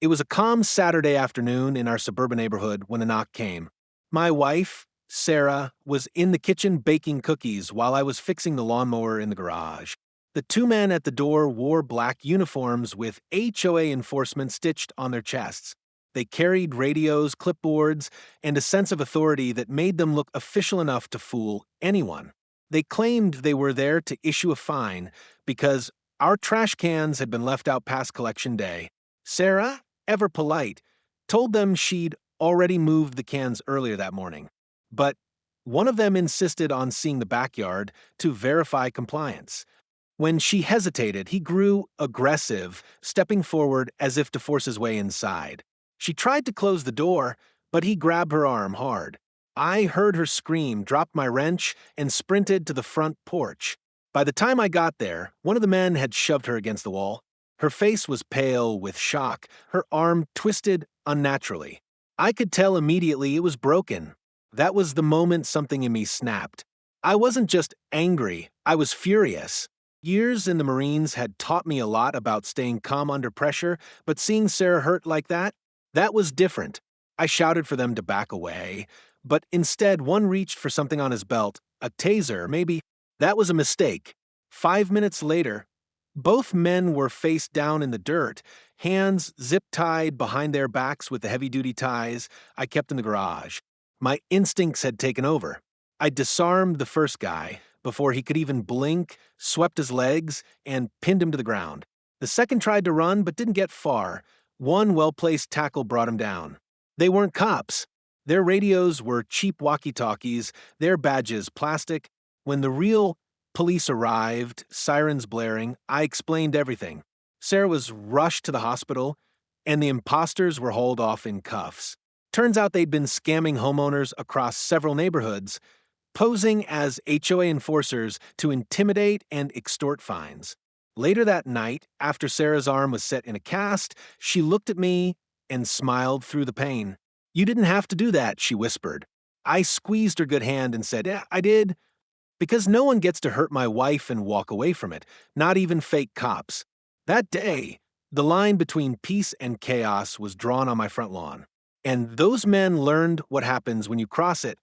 It was a calm Saturday afternoon in our suburban neighborhood when a knock came. My wife, Sarah, was in the kitchen baking cookies while I was fixing the lawnmower in the garage. The two men at the door wore black uniforms with HOA enforcement stitched on their chests. They carried radios, clipboards, and a sense of authority that made them look official enough to fool anyone. They claimed they were there to issue a fine because our trash cans had been left out past collection day. Sarah, ever polite, told them she'd already moved the cans earlier that morning. But one of them insisted on seeing the backyard to verify compliance. When she hesitated, he grew aggressive, stepping forward as if to force his way inside. She tried to close the door, but he grabbed her arm hard. I heard her scream, dropped my wrench, and sprinted to the front porch. By the time I got there, one of the men had shoved her against the wall. Her face was pale with shock, her arm twisted unnaturally. I could tell immediately it was broken. That was the moment something in me snapped. I wasn't just angry, I was furious. Years in the Marines had taught me a lot about staying calm under pressure, but seeing Sarah hurt like that was different. I shouted for them to back away, but instead one reached for something on his belt, a taser, maybe. That was a mistake. 5 minutes later, both men were face down in the dirt, hands zip-tied behind their backs with the heavy-duty ties I kept in the garage. My instincts had taken over. I disarmed the first guy before he could even blink, swept his legs, and pinned him to the ground. The second tried to run but didn't get far. One well-placed tackle brought him down. They weren't cops. Their radios were cheap walkie-talkies, their badges plastic. When the real police arrived, sirens blaring, I explained everything. Sarah was rushed to the hospital, and the imposters were hauled off in cuffs. Turns out they'd been scamming homeowners across several neighborhoods, posing as HOA enforcers to intimidate and extort fines. Later that night, after Sarah's arm was set in a cast, she looked at me and smiled through the pain. "You didn't have to do that," she whispered. I squeezed her good hand and said, "Yeah, I did." Because no one gets to hurt my wife and walk away from it, not even fake cops. That day, the line between peace and chaos was drawn on my front lawn. And those men learned what happens when you cross it